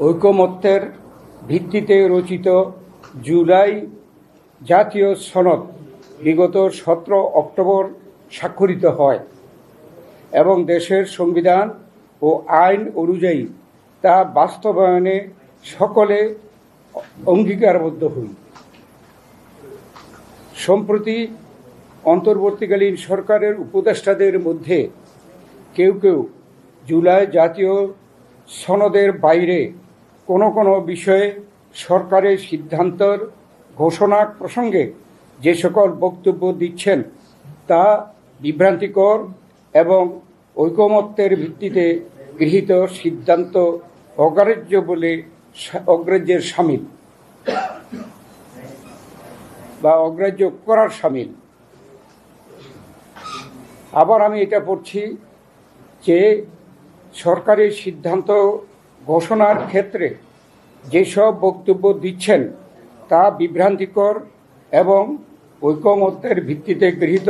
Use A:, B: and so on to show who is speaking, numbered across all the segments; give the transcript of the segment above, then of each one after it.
A: ঐকমত্যের ভিত্তিতে রচিত জুলাই জাতীয় সনদ বিগত 17 অক্টোবর স্বাক্ষরিত হয় এবং দেশের সংবিধান ও আইন অনুযায়ী তা বাস্তবায়নে সকলে অঙ্গীকারবদ্ধ হই। সম্প্রতি অন্তর্বর্তীকালীন সরকারের উপদেষ্টাদের মধ্যে কেউ কেউ জুলাই জাতীয় সনদের বাইরে কোনো বিষয়ে সরকারের সিদ্ধান্তের ঘোষণা প্রসঙ্গে যে সকল বক্তব্য দিচ্ছেন তা বিভ্রান্তিকর এবং ঐকমত্যের ভিত্তিতে গৃহীত সিদ্ধান্ত অগ্রাহ্যের শামিল বা অগ্রাহ্য করার শামিল। আবার আমি এটা পড়ছি যে সরকারের সিদ্ধান্ত ঘোষণার ক্ষেত্রে যেসব বক্তব্য দিচ্ছেন তা বিভ্রান্তিকর এবং ঐকমত্যের ভিত্তিতে গৃহীত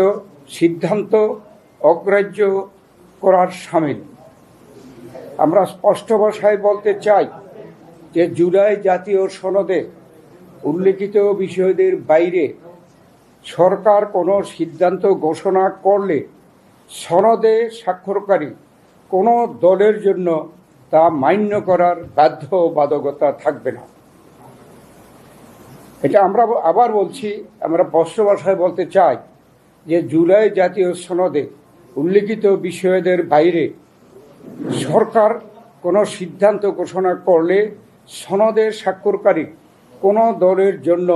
A: সিদ্ধান্ত অগ্রাহ্য করার শামিল। আমরা স্পষ্ট ভাষায় বলতে চাই যে জুলাই জাতীয় সনদে উল্লেখিত বিষয়দের বাইরে সরকার কোনো সিদ্ধান্ত ঘোষণা করলে সনদে স্বাক্ষরকারী কোনো দলের জন্য তা মান্য করার বাধ্যবাধকতা থাকবে না। এটা আমরা আবার বলছি, আমরা স্পষ্ট ভাষায় বলতে চাই যে জুলাই জাতীয় সনদে উল্লেখিত বিষয়দের বাইরে সরকার কোনো সিদ্ধান্ত ঘোষণা করলে সনদে স্বাক্ষরকারী কোনো দলের জন্য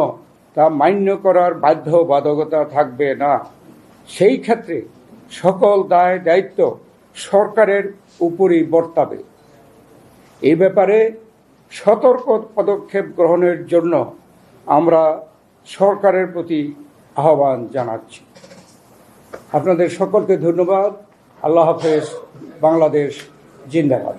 A: তা মান্য করার বাধ্যবাধকতা থাকবে না। সেই ক্ষেত্রে সকল দায় দায়িত্ব সরকারের উপরই বর্তাবে। এই ব্যাপারে সতর্ক পদক্ষেপ গ্রহণের জন্য আমরা সরকারের প্রতি আহ্বান জানাচ্ছি। আপনাদের সকলকে ধন্যবাদ। আল্লাহ হাফেজ। বাংলাদেশ জিন্দাবাদ।